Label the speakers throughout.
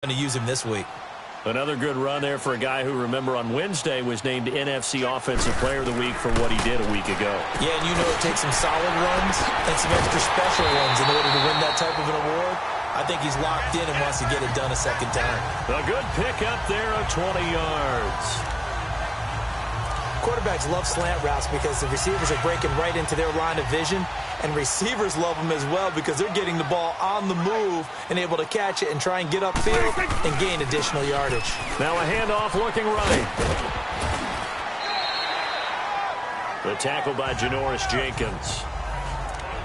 Speaker 1: going to use him this week.
Speaker 2: Another good run there for a guy who, remember, on Wednesday was named NFC Offensive Player of the Week for what he did a week ago.
Speaker 1: Yeah, and you know it takes some solid runs and some extra special ones in order to win that type of an award. I think he's locked in and wants to get it done a second time.
Speaker 2: A good pick up there of 20 yards.
Speaker 1: Quarterbacks love slant routes because the receivers are breaking right into their line of vision, and receivers love them as well because they're getting the ball on the move and able to catch it and try and get upfield and gain additional yardage.
Speaker 2: Now a handoff looking right. The tackle by Janoris Jenkins.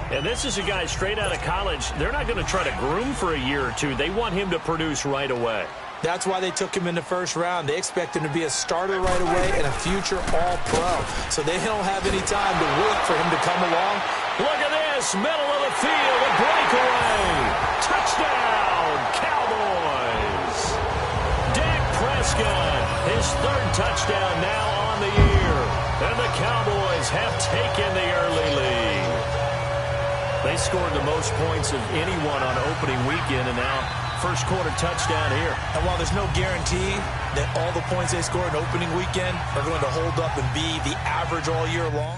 Speaker 2: And this is a guy straight out of college. They're not going to try to groom for a year or two. They want him to produce right away.
Speaker 1: That's why they took him in the first round. They expect him to be a starter right away and a future All-Pro. So they don't have any time to wait for him to come along.
Speaker 2: Look at this, middle of the field, a breakaway. Touchdown, Cowboys. Dak Prescott, his third touchdown now on the year. And the Cowboys have taken the early lead. They scored the most points of anyone on opening weekend, and now first quarter touchdown here.
Speaker 1: And while there's no guarantee that all the points they scored in opening weekend are going to hold up and be the average all year long,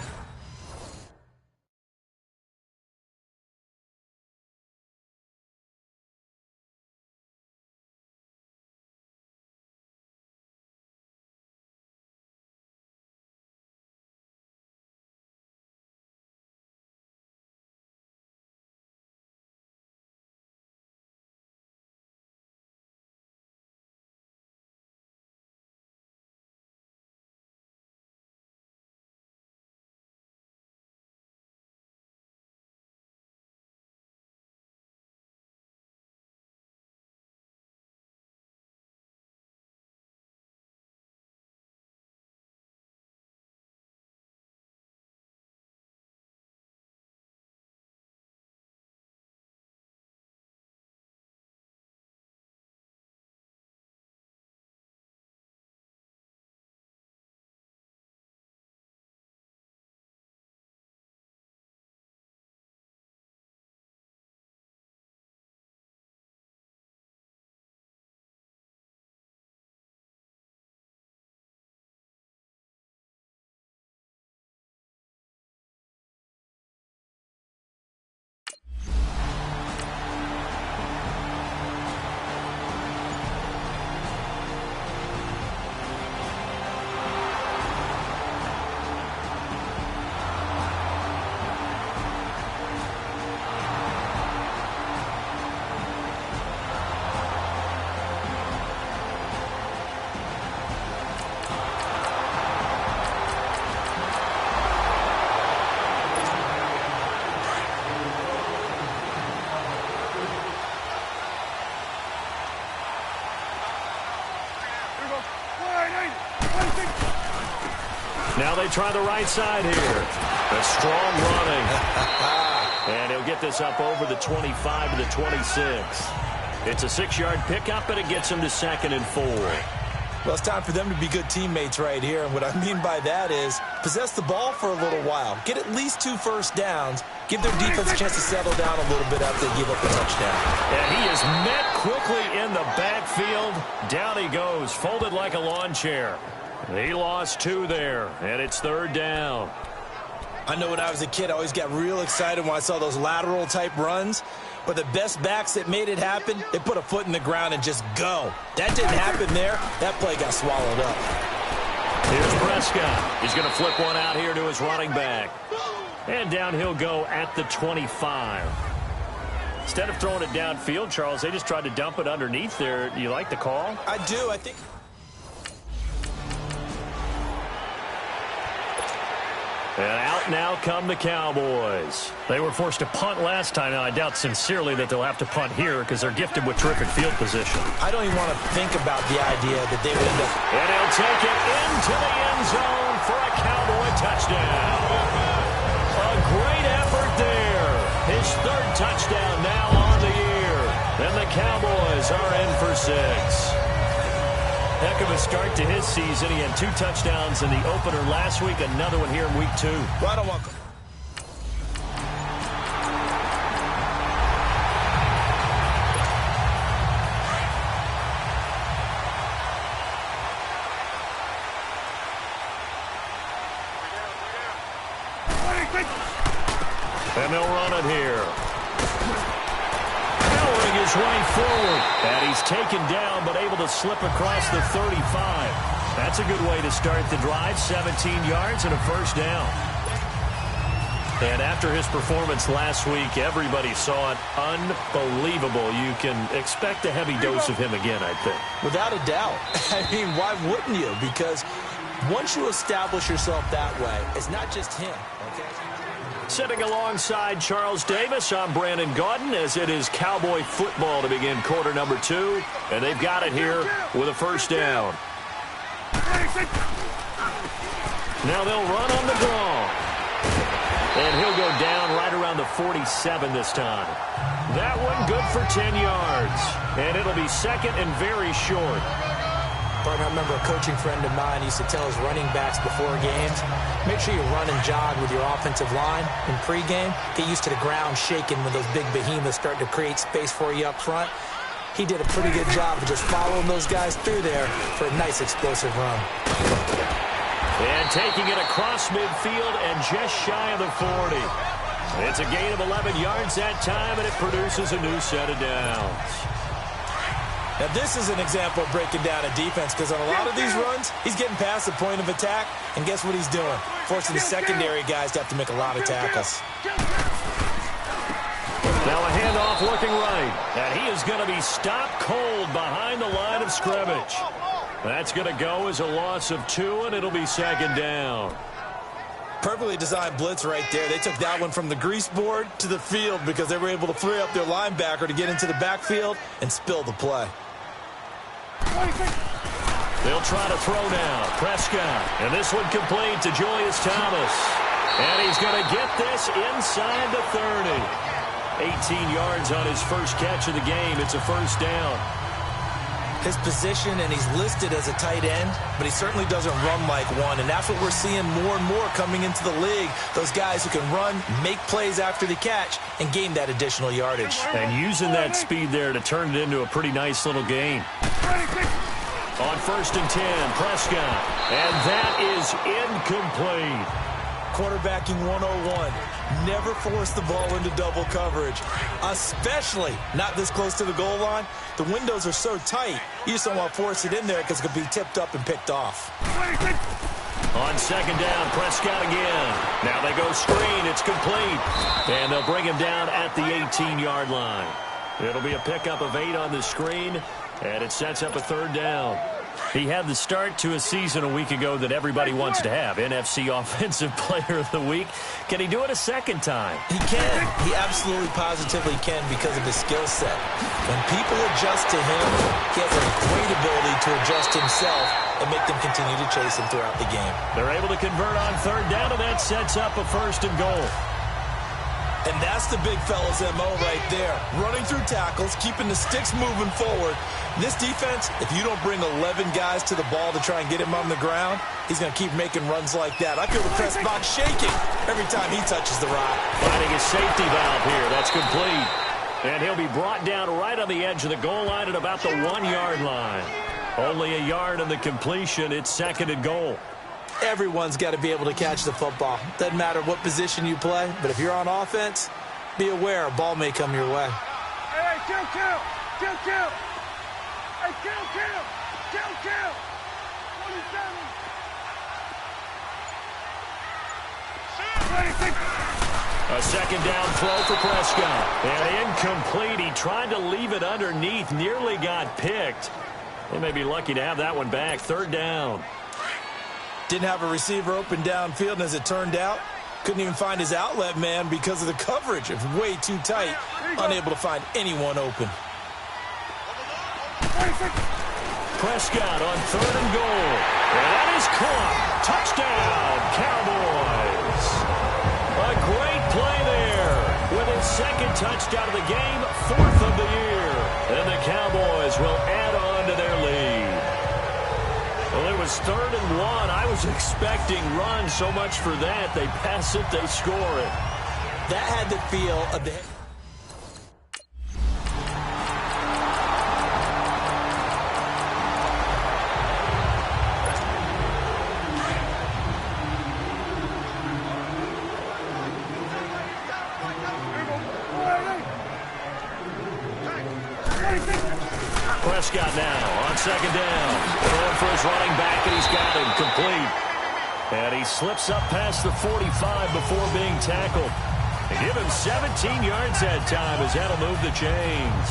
Speaker 2: Now they try the right side here. A strong running. And he'll get this up over the 25 to the 26. It's a 6-yard pickup, and it gets him to 2nd and 4.
Speaker 1: Well, it's time for them to be good teammates right here. And what I mean by that is possess the ball for a little while. Get at least 2 first downs. Give their defense a chance to settle down a little bit after they give up a touchdown.
Speaker 2: And he is met quickly in the backfield. Down he goes, folded like a lawn chair. He lost 2 there, and it's 3rd down.
Speaker 1: I know when I was a kid, I always got real excited when I saw those lateral-type runs. But the best backs that made it happen, they put a foot in the ground and just go. That didn't happen there. That play got swallowed up.
Speaker 2: Here's Prescott. He's going to flip one out here to his running back. And down he'll go at the 25. Instead of throwing it downfield, Charles, they just tried to dump it underneath there. Do you like the call?
Speaker 1: I do. I think...
Speaker 2: And out now come the Cowboys. They were forced to punt last time. Now, I doubt sincerely that they'll have to punt here because they're gifted with terrific field position.
Speaker 1: I don't even want to think about the idea that they would end up...
Speaker 2: And he'll take it into the end zone for a Cowboy touchdown. A great effort there. His 3rd touchdown now on the year. And the Cowboys are in for 6. Heck of a start to his season. He had 2 touchdowns in the opener last week, another one here in week 2.
Speaker 1: Well, I don't want...
Speaker 2: And they'll run it here. Powering his way forward. And he's taken down, but able to slip across the 35. That's a good way to start the drive. 17 yards and a first down. And after his performance last week, everybody saw it. Unbelievable. You can expect a heavy dose of him again, I think.
Speaker 1: Without a doubt. I mean, why wouldn't you? Because once you establish yourself that way, it's not just him, okay?
Speaker 2: Sitting alongside Charles Davis, I'm Brandon Gaudin, as it is Cowboy football to begin quarter number 2. And they've got it here with a first down. Now they'll run on the draw. And he'll go down right around the 47 this time. That one good for 10 yards. And it'll be second and very short.
Speaker 1: I remember a coaching friend of mine used to tell his running backs before games, make sure you run and jog with your offensive line in pregame. Get used to the ground shaking when those big behemoths start to create space for you up front. He did a pretty good job of just following those guys through there for a nice explosive run.
Speaker 2: And taking it across midfield and just shy of the 40. It's a gain of 11 yards that time, and it produces a new set of downs.
Speaker 1: Now, this is an example of breaking down a defense, because on a lot of these runs, he's getting past the point of attack, and guess what he's doing? Forcing the secondary guys to have to make a lot of tackles.
Speaker 2: Now a handoff looking right, and he is going to be stopped cold behind the line of scrimmage. That's going to go as a loss of 2, and it'll be second down.
Speaker 1: Perfectly designed blitz right there. They took that one from the grease board to the field because they were able to free up their linebacker to get into the backfield and spill the play.
Speaker 2: They'll try to throw now. Prescott. And this one complete to Julius Thomas. And he's going to get this inside the 30. 18 yards on his first catch of the game. It's a first down.
Speaker 1: His position, and he's listed as a tight end, but he certainly doesn't run like one, and that's what we're seeing more and more coming into the league. Those guys who can run, make plays after the catch, and gain that additional yardage.
Speaker 2: And using that speed there to turn it into a pretty nice little gain. On 1st and 10, Prescott. And that is incomplete.
Speaker 1: Quarterbacking 101. Never force the ball into double coverage, especially not this close to the goal line. The windows are so tight, you just don't want to force it in there because it could be tipped up and picked off.
Speaker 2: On second down, Prescott again. Now they go screen. It's complete. And they'll bring him down at the 18-yard line. It'll be a pickup of 8 on the screen, and it sets up a third down. He had the start to a season a week ago that everybody wants to have. NFC Offensive Player of the Week. Can he do it a second time?
Speaker 1: He can. He absolutely positively can because of his skill set. When people adjust to him, he has a great ability to adjust himself and make them continue to chase him throughout the game.
Speaker 2: They're able to convert on third down, and that sets up a 1st and goal.
Speaker 1: And that's the big fella's MO right there. Running through tackles, keeping the sticks moving forward. This defense, if you don't bring 11 guys to the ball to try and get him on the ground, he's going to keep making runs like that. I feel the press box shaking every time he touches the rock.
Speaker 2: Finding his safety valve here. That's complete. And he'll be brought down right on the edge of the goal line at about the 1-yard line. Only a yard on the completion. It's 2nd and goal.
Speaker 1: Everyone's got to be able to catch the football. Doesn't matter what position you play, but if you're on offense, be aware a ball may come your way.
Speaker 3: Hey, kill! Hey, kill! 27.
Speaker 2: A second down throw for Prescott. And incomplete. He tried to leave it underneath. Nearly got picked. They may be lucky to have that one back. 3rd down.
Speaker 1: Didn't have a receiver open downfield, and as it turned out, couldn't even find his outlet man because of the coverage. It was way too tight, unable to find anyone open.
Speaker 2: Prescott on 3rd and goal. And that is caught. Touchdown, Cowboys. A great play there. With his 2nd touchdown of the game, 4th of the year. And the Cowboys will add on to their lead. Well, it was 3rd and 1. I was expecting run, so much for that. They pass it, they score it.
Speaker 1: That had the feel of the...
Speaker 2: Prescott now on second down. Throwing for his running back, and he's got him complete. And he slips up past the 45 before being tackled. They give him 17 yards that time as that'll move the chains.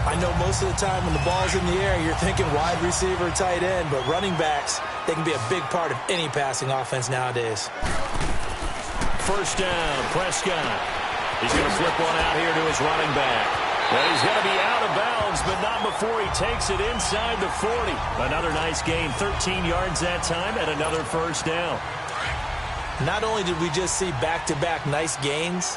Speaker 1: I know most of the time when the ball's in the air, you're thinking wide receiver, tight end, but running backs, they can be a big part of any passing offense nowadays.
Speaker 2: First down, Prescott. He's going to flip one out here to his running back. Well, he's going to be out of bounds, but not before he takes it inside the 40. Another nice gain, 13 yards that time, and another first down.
Speaker 1: Not only did we just see back-to-back nice gains,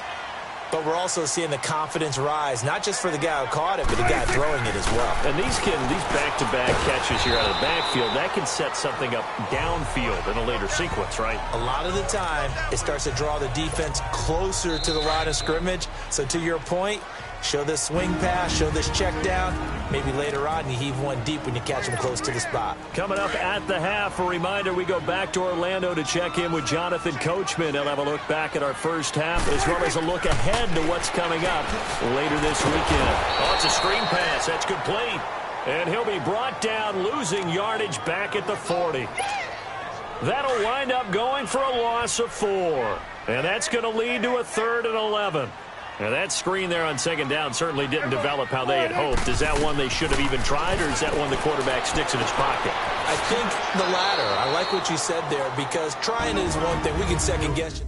Speaker 1: but we're also seeing the confidence rise, not just for the guy who caught it, but the guy throwing it as well.
Speaker 2: And these back-to-back catches here out of the backfield, that can set something up downfield in a later sequence, right?
Speaker 1: A lot of the time, it starts to draw the defense closer to the line of scrimmage. So to your point, show this swing pass, show this check down. Maybe later on you heave one deep when you catch him close to the spot.
Speaker 2: Coming up at the half, a reminder, we go back to Orlando to check in with Jonathan Coachman. He'll have a look back at our first half as well as a look ahead to what's coming up later this weekend. Oh, it's a screen pass. That's complete. And he'll be brought down, losing yardage back at the 40. That'll wind up going for a loss of 4. And that's going to lead to a 3rd and 11. Now, that screen there on second down certainly didn't develop how they had hoped. Is that one they should have even tried, or is that one the quarterback sticks in his pocket?
Speaker 1: I think the latter. I like what you said there, because trying is one thing. We can second guess you.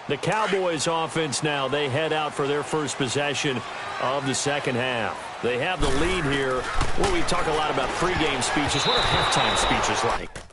Speaker 2: The Cowboys offense now, they head out for their first possession of the second half. They have the lead here. Well, we talk a lot about pregame speeches. What are halftime speeches like?